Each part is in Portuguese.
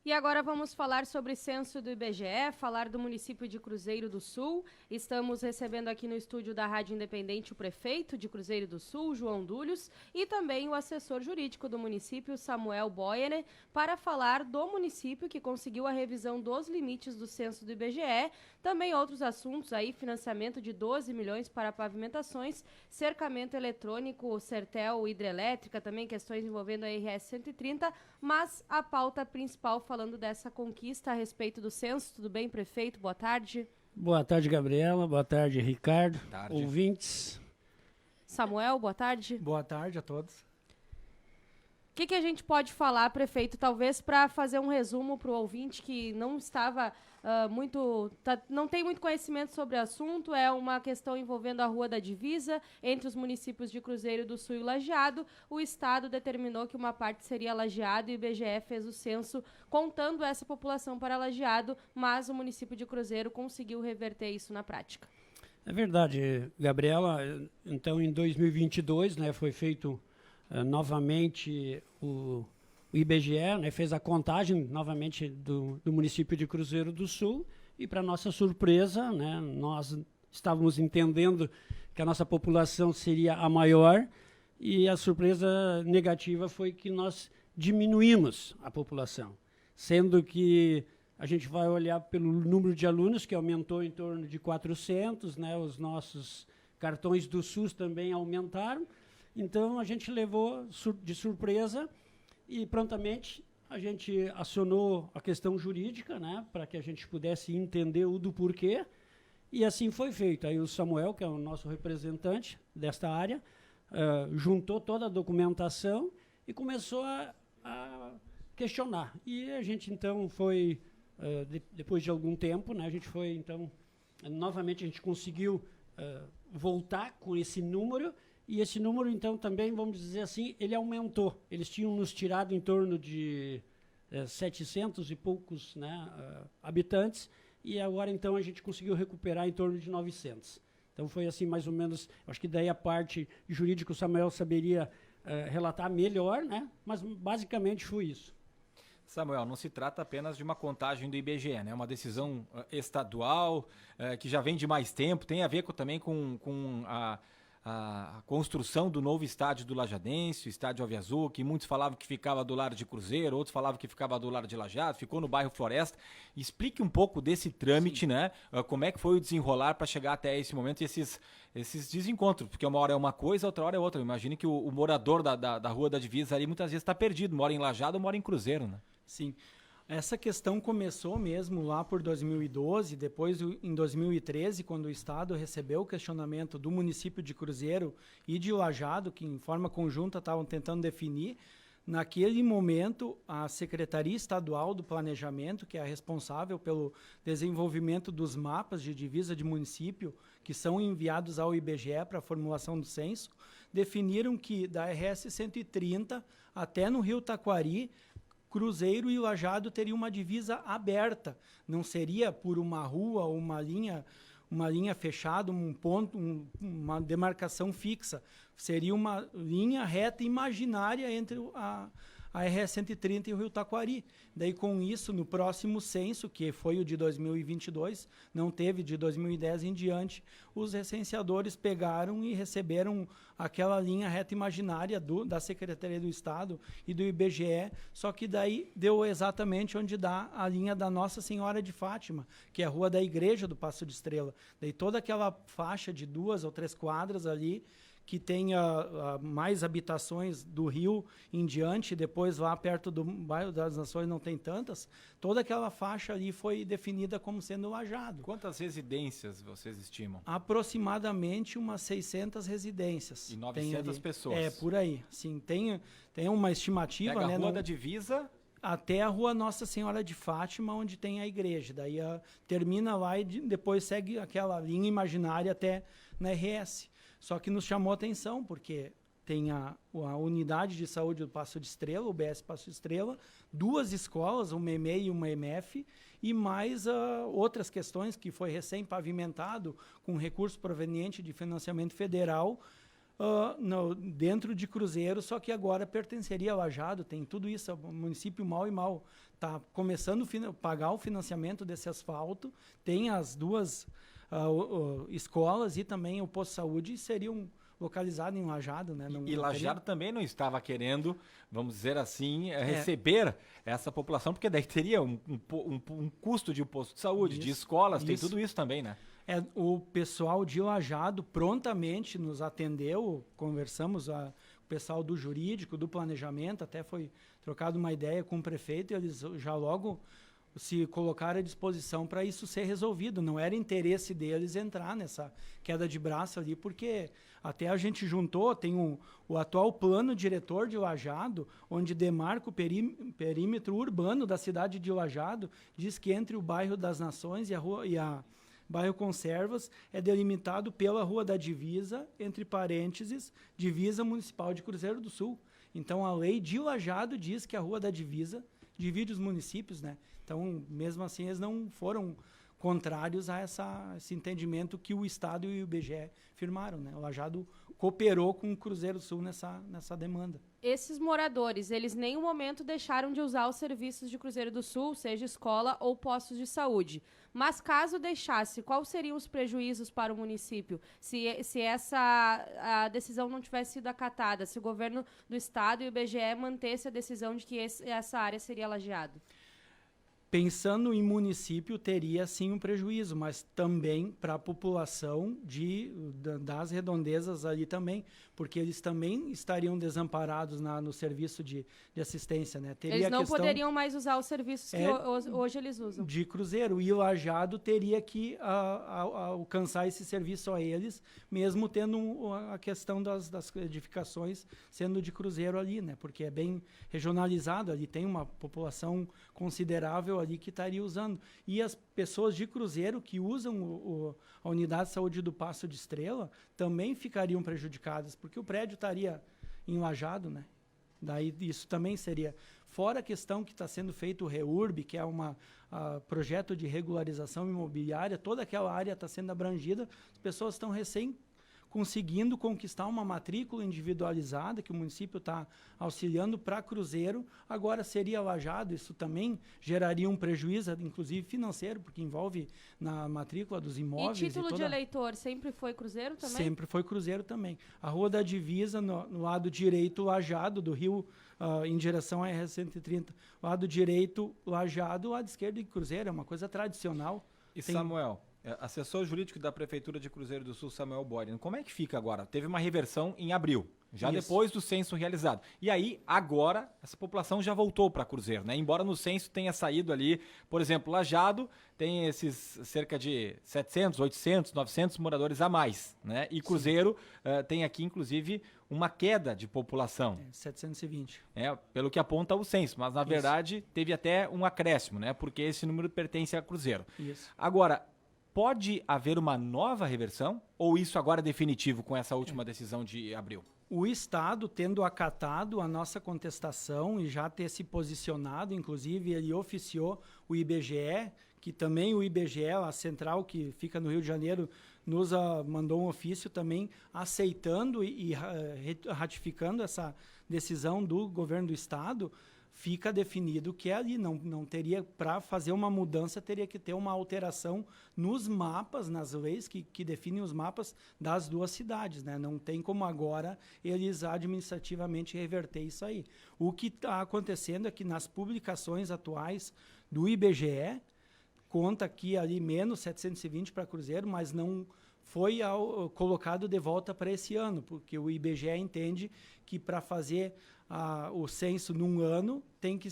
E agora vamos falar sobre censo do IBGE, falar do município de Cruzeiro do Sul. Estamos recebendo aqui no estúdio da Rádio Independente o prefeito de Cruzeiro do Sul, João Dúlios, e também o assessor jurídico do município, Samuel Boyer, para falar do município que conseguiu a revisão dos limites do censo do IBGE, também outros assuntos aí, financiamento de 12 milhões para pavimentações, cercamento eletrônico, Sertel, hidrelétrica, também questões envolvendo a RS 130, mas a pauta principal falando dessa conquista a respeito do censo. Tudo bem, prefeito? Boa tarde. Boa tarde, Gabriela. Boa tarde, Ricardo. Boa tarde. Ouvintes. Samuel, boa tarde. Boa tarde a todos. O que a gente pode falar, prefeito, talvez para fazer um resumo para o ouvinte que não estava não tem muito conhecimento sobre o assunto? É uma questão envolvendo a Rua da Divisa, entre os municípios de Cruzeiro do Sul e Lajeado. O Estado determinou que uma parte seria Lajeado e o IBGE fez o censo contando essa população para Lajeado, mas o município de Cruzeiro conseguiu reverter isso na prática. É verdade, Gabriela. Então, em 2022, foi feito novamente o IBGE, fez a contagem novamente do município de Cruzeiro do Sul e, para nossa surpresa, nós estávamos entendendo que a nossa população seria a maior e a surpresa negativa foi que nós diminuímos a população, sendo que a gente vai olhar pelo número de alunos, que aumentou em torno de 400, os nossos cartões do SUS também aumentaram. Então, a gente levou de surpresa e prontamente a gente acionou a questão jurídica, para que a gente pudesse entender o do porquê, e assim foi feito. Aí o Samuel, que é o nosso representante desta área, juntou toda a documentação e começou a questionar. E a gente, então, foi, depois de algum tempo, a gente foi, então, novamente a gente conseguiu voltar com esse número. E esse número, então, também, vamos dizer assim, ele aumentou. Eles tinham nos tirado em torno de 700 e poucos habitantes, e agora, então, a gente conseguiu recuperar em torno de 900. Então, foi assim, mais ou menos, acho que daí a parte jurídica o Samuel saberia relatar melhor, mas basicamente foi isso. Samuel, não se trata apenas de uma contagem do IBGE, é uma decisão estadual, que já vem de mais tempo, tem a ver também com a construção do novo estádio do Lajadense, o estádio Ave Azul, que muitos falavam que ficava do lado de Cruzeiro, outros falavam que ficava do lado de Lajeado, ficou no bairro Floresta. Explique um pouco desse trâmite, como é que foi o desenrolar para chegar até esse momento e esses desencontros, porque uma hora é uma coisa, outra hora é outra. Imagine que o morador da Rua da Divisa ali muitas vezes está perdido, mora em Lajeado ou mora em Cruzeiro, Sim. Essa questão começou mesmo lá por 2012, depois em 2013, quando o Estado recebeu o questionamento do município de Cruzeiro e de Lajeado, que em forma conjunta estavam tentando definir. Naquele momento, a Secretaria Estadual do Planejamento, que é a responsável pelo desenvolvimento dos mapas de divisa de município, que são enviados ao IBGE para a formulação do censo, definiram que da RS 130 até no Rio Taquari, Cruzeiro e Lajeado teriam uma divisa aberta, não seria por uma rua ou uma linha fechada, um ponto, uma demarcação fixa, seria uma linha reta imaginária entre a RS 130 e o Rio Taquari. Daí, com isso, no próximo censo, que foi o de 2022, não teve de 2010 em diante, os recenseadores pegaram e receberam aquela linha reta imaginária da Secretaria do Estado e do IBGE, só que daí deu exatamente onde dá a linha da Nossa Senhora de Fátima, que é a Rua da Igreja do Passo de Estrela. Daí toda aquela faixa de 2 ou 3 quadras ali, que tenha mais habitações do Rio em diante, depois lá perto do bairro das Nações não tem tantas, toda aquela faixa ali foi definida como sendo Lajeado. Quantas residências vocês estimam? Aproximadamente umas 600 residências. E 900 pessoas. É, por aí. Sim, tem uma estimativa. Pega a Rua da Divisa até a Rua Nossa Senhora de Fátima, onde tem a igreja. Daí termina lá e depois segue aquela linha imaginária até na RS. Só que nos chamou a atenção, porque tem a unidade de saúde do Passo de Estrela, o BS Passo de Estrela, 2 escolas, uma EMEI e uma EMF, e mais outras questões que foi recém-pavimentado com recurso proveniente de financiamento federal, dentro de Cruzeiro, só que agora pertenceria a Lajeado, tem tudo isso, o município mal e mal está começando a pagar o financiamento desse asfalto, tem as duas escolas e também o posto de saúde seriam localizados em Lajeado, né? E Lajeado também não estava querendo, vamos dizer assim, receber essa população, porque daí teria um custo de um posto de saúde, de escolas, tem tudo isso também, né? O pessoal de Lajeado prontamente nos atendeu, conversamos, o pessoal do jurídico, do planejamento, até foi trocado uma ideia com o prefeito e eles já logo se colocaram à disposição para isso ser resolvido. Não era interesse deles entrar nessa queda de braço ali, porque até a gente juntou, tem o atual plano diretor de Lajeado, onde demarca o perímetro urbano da cidade de Lajeado, diz que entre o bairro das Nações e a bairro Conservas é delimitado pela Rua da Divisa, entre parênteses, Divisa Municipal de Cruzeiro do Sul. Então, a lei de Lajeado diz que a Rua da Divisa divide os municípios, né? Então, mesmo assim, eles não foram contrários a esse entendimento que o Estado e o IBGE firmaram, né? O Lajeado cooperou com o Cruzeiro do Sul nessa demanda. Esses moradores, eles em nenhum momento deixaram de usar os serviços de Cruzeiro do Sul, seja escola ou postos de saúde. Mas caso deixasse, quais seriam os prejuízos para o município se a decisão não tivesse sido acatada, se o governo do estado e o IBGE mantesse a decisão de que essa área seria lajeado? Pensando em município, teria sim um prejuízo, mas também para a população das redondezas ali também, porque eles também estariam desamparados no serviço de assistência, né? Teria eles não poderiam mais usar os serviços que hoje eles usam. De Cruzeiro, e o Lajeado teria que alcançar esse serviço a eles, mesmo tendo a questão das edificações sendo de Cruzeiro ali, né? Porque é bem regionalizado, ali tem uma população considerável ali que estaria usando. E as pessoas de Cruzeiro que usam a unidade de saúde do Paço de Estrela também ficariam prejudicadas, porque o prédio estaria enlajado, né? Daí isso também seria. Fora a questão que está sendo feito o REURB, que é projeto de regularização imobiliária, toda aquela área está sendo abrangida, as pessoas estão conseguindo conquistar uma matrícula individualizada que o município está auxiliando para Cruzeiro, agora seria Lajeado, isso também geraria um prejuízo, inclusive financeiro, porque envolve na matrícula dos imóveis. E título de eleitor sempre foi Cruzeiro também? Sempre foi Cruzeiro também. A Rua da Divisa, no lado direito, Lajeado, do Rio, em direção à RS-130. Lado direito, Lajeado, lado esquerdo, Cruzeiro, é uma coisa tradicional. E Samuel, assessor jurídico da Prefeitura de Cruzeiro do Sul, Samuel Borges, como é que fica agora? Teve uma reversão em abril, já depois do censo realizado. E aí, agora, essa população já voltou para Cruzeiro, né? Embora no censo tenha saído ali, por exemplo, Lajeado tem esses cerca de 700, 800, 900 moradores a mais, né? E Cruzeiro tem aqui, inclusive, uma queda de população. 720. Pelo que aponta o censo, mas na verdade teve até um acréscimo, né? Porque esse número pertence a Cruzeiro. Isso. Agora, pode haver uma nova reversão ou isso agora é definitivo com essa última decisão de abril? O Estado, tendo acatado a nossa contestação e já ter se posicionado, inclusive ele oficiou o IBGE, que também o IBGE, a central que fica no Rio de Janeiro, nos mandou um ofício também aceitando e ratificando essa decisão do governo do Estado. Fica definido que é ali, não teria, para fazer uma mudança, teria que ter uma alteração nos mapas, nas leis que definem os mapas das duas cidades, né? Não tem como agora eles administrativamente reverter isso aí. O que está acontecendo é que nas publicações atuais do IBGE, conta aqui ali menos 720 para Cruzeiro, mas não foi colocado de volta para esse ano, porque o IBGE entende que para fazer o censo num ano tem que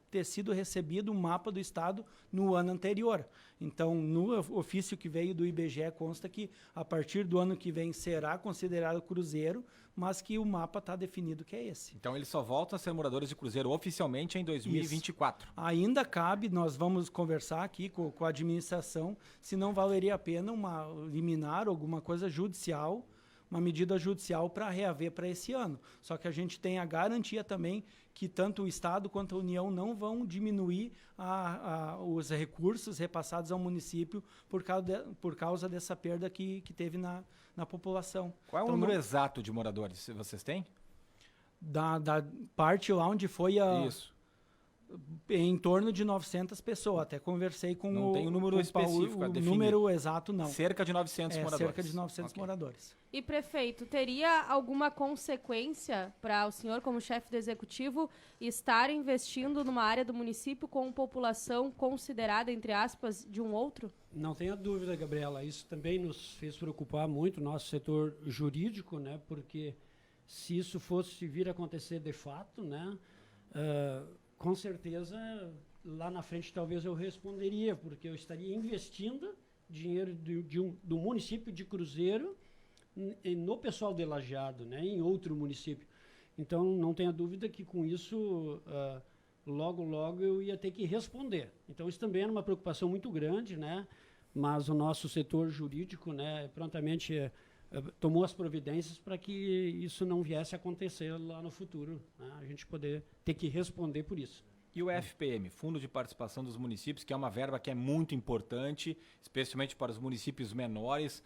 ter sido recebido um mapa do estado no ano anterior. Então, no ofício que veio do IBGE consta que a partir do ano que vem será considerado Cruzeiro, mas que o mapa está definido que é esse. Então, eles só voltam a ser moradores de Cruzeiro oficialmente em 2024. Isso. Ainda cabe, nós vamos conversar aqui com a administração, se não valeria a pena uma liminar, alguma coisa judicial, uma medida judicial para reaver para esse ano. Só que a gente tem a garantia também que tanto o Estado quanto a União não vão diminuir os recursos repassados ao município por causa dessa perda que teve na população. Qual é o Então, número exato de moradores vocês têm? Da parte lá onde foi Isso. em torno de 900 pessoas. Até conversei com Não tem o número específico a o definir. número exato não. Cerca de 900 moradores. Cerca de 900 Ok. moradores. E, prefeito, teria alguma consequência para o senhor, como chefe do executivo, estar investindo numa área do município com população considerada, entre aspas, de um outro? Não tenha dúvida, Gabriela. Isso também nos fez preocupar muito, o nosso setor jurídico, né? Porque se isso fosse vir a acontecer de fato, né? Com certeza, lá na frente talvez eu responderia, porque eu estaria investindo dinheiro do município de Cruzeiro no pessoal de Lajeado, né? Em outro município. Então, não tenha dúvida que com isso, logo, logo eu ia ter que responder. Então, isso também era uma preocupação muito grande, né? Mas o nosso setor jurídico, né, prontamente tomou as providências para que isso não viesse a acontecer lá no futuro, né? A gente poder ter que responder por isso. E o FPM, Fundo de Participação dos Municípios, que é uma verba que é muito importante, especialmente para os municípios menores,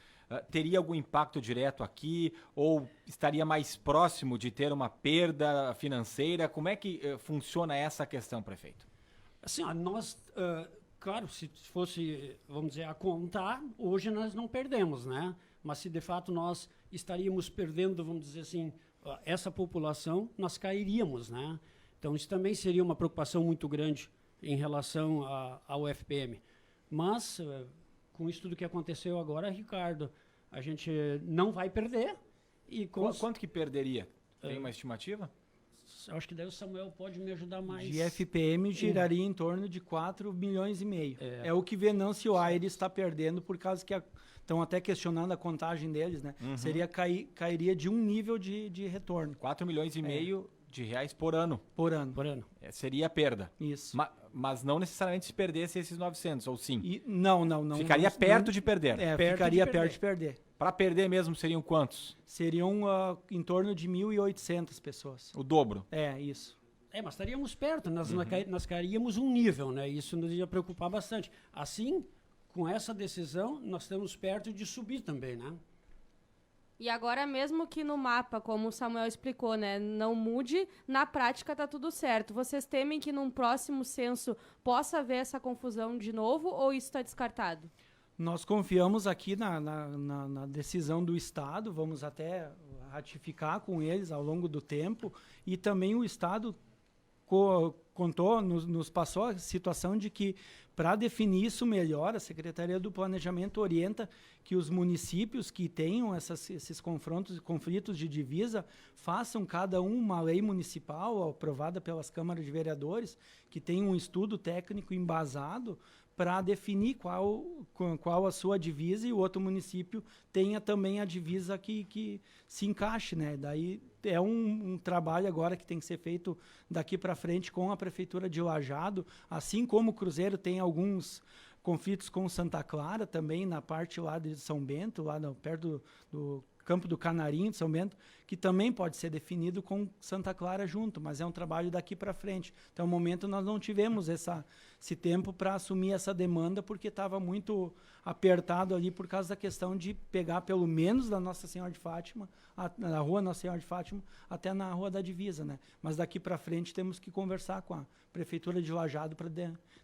teria algum impacto direto aqui ou estaria mais próximo de ter uma perda financeira? Como é que funciona essa questão, prefeito? Assim, nós, claro, se fosse, vamos dizer, a contar, hoje nós não perdemos, né? Mas se de fato nós estaríamos perdendo, vamos dizer assim, essa população, nós cairíamos, né? Então isso também seria uma preocupação muito grande em relação ao FPM. Mas, com isso tudo que aconteceu agora, Ricardo, a gente não vai perder. E Quanto que perderia? Tem uma estimativa? Acho que daí o Samuel pode me ajudar mais. De FPM giraria em torno de 4,5 milhões. É o que Venâncio Aires está perdendo por causa que estão até questionando a contagem deles, né? Seria cairia de um nível de retorno. 4,5 milhões de reais por ano. Por ano. Seria a perda. Isso. Mas não necessariamente se perdesse esses 900, ou sim? Não. Ficaria perto de perder. Ficaria perto de perder. Para perder mesmo seriam quantos? Seriam em torno de 1.800 pessoas. O dobro. Isso. Mas estaríamos perto, nós cairíamos um nível, né? Isso nos ia preocupar bastante. Assim, com essa decisão, nós estamos perto de subir também, né? E agora, mesmo que no mapa, como o Samuel explicou, né, não mude, na prática está tudo certo. Vocês temem que num próximo censo possa haver essa confusão de novo ou isso está descartado? Nós confiamos aqui na decisão do Estado, vamos até ratificar com eles ao longo do tempo, e também o Estado nos passou a situação de que, para definir isso melhor, a Secretaria do Planejamento orienta que os municípios que tenham esses conflitos de divisa façam cada um uma lei municipal aprovada pelas câmaras de vereadores, que tenha um estudo técnico embasado para definir qual a sua divisa, e o outro município tenha também a divisa que se encaixe, né? Daí é um trabalho agora que tem que ser feito daqui para frente com a Prefeitura de Lajeado, assim como o Cruzeiro tem alguns conflitos com Santa Clara, também na parte lá de São Bento, lá perto do Campo do Canarinho de São Bento, que também pode ser definido com Santa Clara junto, mas é um trabalho daqui para frente. Até o momento nós não tivemos esse tempo para assumir essa demanda, porque estava muito apertado ali por causa da questão de pegar pelo menos da Nossa Senhora de Fátima, na rua Nossa Senhora de Fátima, até na Rua da Divisa, né? Mas daqui para frente temos que conversar com a Prefeitura de Lajeado para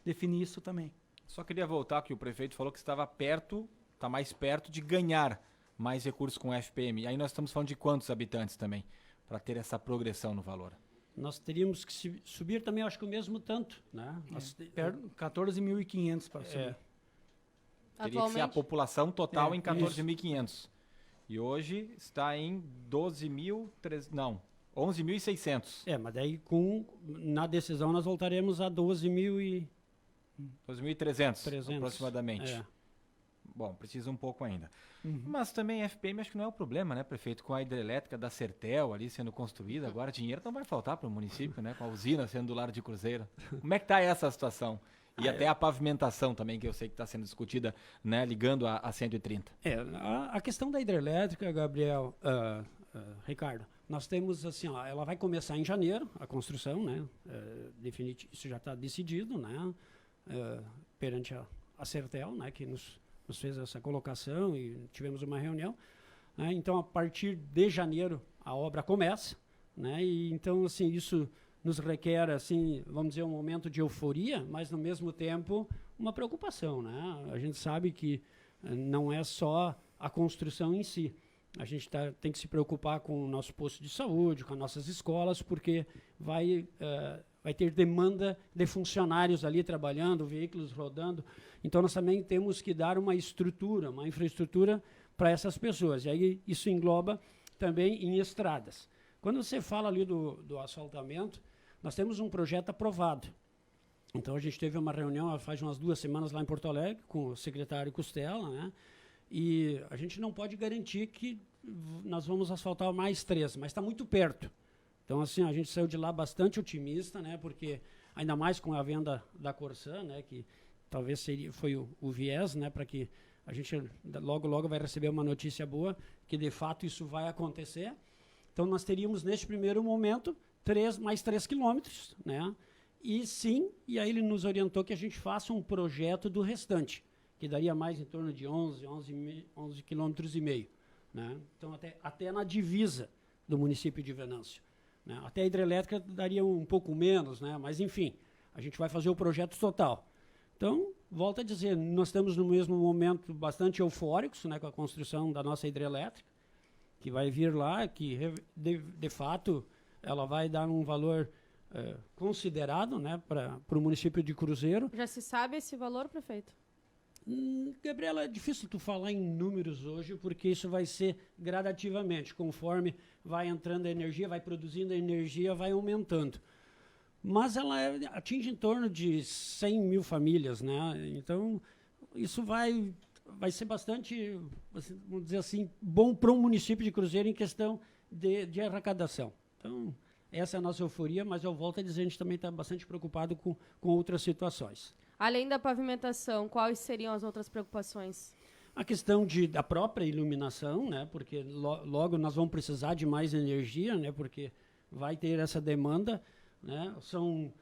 definir isso também. Só queria voltar que o prefeito falou que está mais perto de ganhar mais recursos com o FPM. E aí nós estamos falando de quantos habitantes também, para ter essa progressão no valor? Nós teríamos que subir também, acho que o mesmo tanto, né? 14.500 para subir. Teria que ser a população total em 14.500. E hoje está em 11.600. Mas daí na decisão nós voltaremos a 12.300 aproximadamente. Bom, precisa um pouco ainda. Mas também FPM acho que não é o problema, né, prefeito? Com a hidrelétrica da Sertel ali sendo construída, agora dinheiro não vai faltar para o município, né? Com a usina sendo do lado de Cruzeiro. Como é que está essa situação? E até a pavimentação também, que eu sei que está sendo discutida, né, ligando a 130. A questão da hidrelétrica, Gabriel, Ricardo, nós temos assim, ela vai começar em janeiro, a construção, né? Isso já está decidido, né? Perante a Sertel, né? Que nos fez essa colocação e tivemos uma reunião. Né? Então, a partir de janeiro, a obra começa, né? E então, assim, isso nos requer, assim, vamos dizer, um momento de euforia, mas, no mesmo tempo, uma preocupação, né? A gente sabe que não é só a construção em si. A gente tem que se preocupar com o nosso posto de saúde, com as nossas escolas, porque vai ter demanda de funcionários ali trabalhando, veículos rodando. Então, nós também temos que dar uma estrutura, uma infraestrutura para essas pessoas. E aí isso engloba também em estradas. Quando você fala ali do asfaltamento, nós temos um projeto aprovado. Então, a gente teve uma reunião faz umas 2 semanas lá em Porto Alegre com o secretário Costela, né? E a gente não pode garantir que nós vamos asfaltar mais 3, mas está muito perto. Então, assim, a gente saiu de lá bastante otimista, né? Porque, ainda mais com a venda da Corsã, né? Que talvez foi o viés, né? Para que a gente logo vai receber uma notícia boa, que de fato isso vai acontecer. Então, nós teríamos, neste primeiro momento, mais 3 quilômetros, né? E aí ele nos orientou que a gente faça um projeto do restante, que daria mais em torno de 11 quilômetros e meio, né? Então, até na divisa do município de Venâncio, né? Até a hidrelétrica daria um pouco menos, né? Mas, enfim, a gente vai fazer o projeto total. Então, volto a dizer, nós estamos no mesmo momento bastante eufóricos, né, com a construção da nossa hidrelétrica, que vai vir lá, que de fato ela vai dar um valor considerado, né, para o município de Cruzeiro. Já se sabe esse valor, prefeito? Gabriela, é difícil tu falar em números hoje, porque isso vai ser gradativamente, conforme vai entrando a energia, vai produzindo a energia, vai aumentando. Mas ela atinge em torno de 100 mil famílias, né? Então, isso vai ser bastante, vamos dizer assim, bom para o município de Cruzeiro em questão de arrecadação. Então, essa é a nossa euforia, mas eu volto a dizer, a gente também está bastante preocupado com outras situações. Além da pavimentação, quais seriam as outras preocupações? A questão da própria iluminação, né? Porque logo nós vamos precisar de mais energia, né? Porque vai ter essa demanda, né? São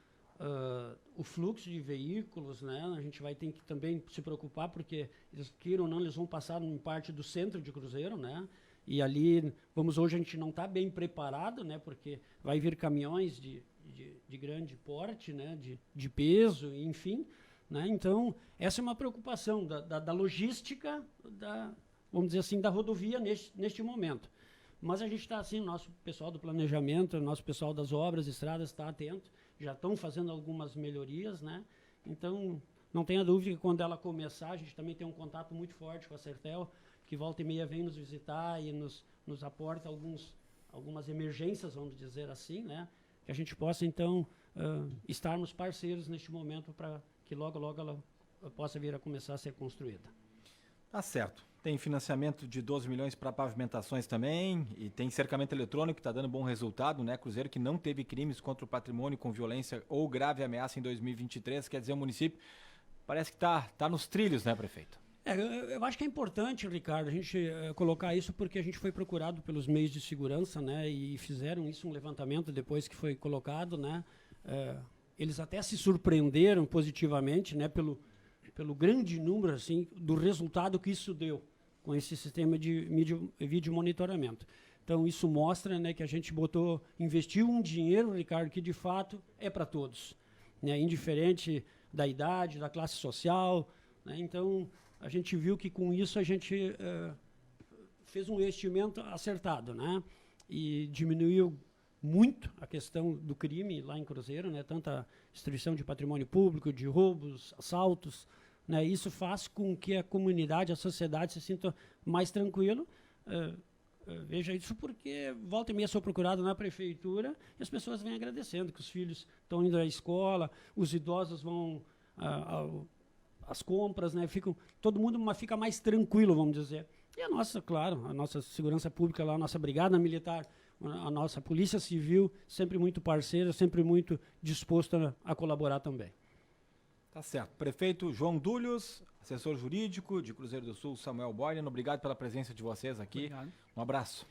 o fluxo de veículos, né? A gente vai ter que também se preocupar, porque eles queiram ou não, eles vão passar em parte do centro de Cruzeiro, né? E ali, hoje a gente não está bem preparado, né? Porque vai vir caminhões de grande porte, né? De peso, enfim, né? Então, essa é uma preocupação da logística, vamos dizer assim, da rodovia neste momento. Mas a gente está assim, o nosso pessoal do planejamento, o nosso pessoal das obras, estradas, está atento, já estão fazendo algumas melhorias, né? Então, não tenha dúvida que quando ela começar, a gente também tem um contato muito forte com a Sertel, que volta e meia vem nos visitar e nos aporta algumas emergências, vamos dizer assim, né? Que a gente possa, então, estarmos parceiros neste momento para que logo ela possa vir a começar a ser construída. Tá certo. Tem financiamento de 12 milhões para pavimentações também, e tem cercamento eletrônico que está dando bom resultado, né? Cruzeiro que não teve crimes contra o patrimônio com violência ou grave ameaça em 2023, quer dizer, o município parece que tá nos trilhos, né, prefeito? Eu acho que é importante, Ricardo, a gente colocar isso, porque a gente foi procurado pelos meios de segurança, né? E fizeram isso, um levantamento depois que foi colocado, né? Eles até se surpreenderam positivamente, né? Pelo grande número, assim, do resultado que isso deu com esse sistema de vídeo monitoramento. Então, isso mostra, né, que a gente investiu um dinheiro, Ricardo, que de fato é para todos, né, indiferente da idade, da classe social, né? Então, a gente viu que com isso a gente fez um investimento acertado, né? E diminuiu muito a questão do crime lá em Cruzeiro, né? Tanta destruição de patrimônio público, de roubos, assaltos, né? Isso faz com que a comunidade, a sociedade se sinta mais tranquilo. Veja isso porque volta e meia sou procurado na prefeitura e as pessoas vêm agradecendo que os filhos estão indo à escola, os idosos vão às compras, né? Todo mundo fica mais tranquilo, vamos dizer. E a nossa segurança pública lá, a nossa brigada militar, a nossa polícia civil, sempre muito parceira, sempre muito disposta a colaborar também. Tá certo. Prefeito João Dúlios, assessor jurídico de Cruzeiro do Sul, Samuel Boylan, obrigado pela presença de vocês aqui. Obrigado. Um abraço.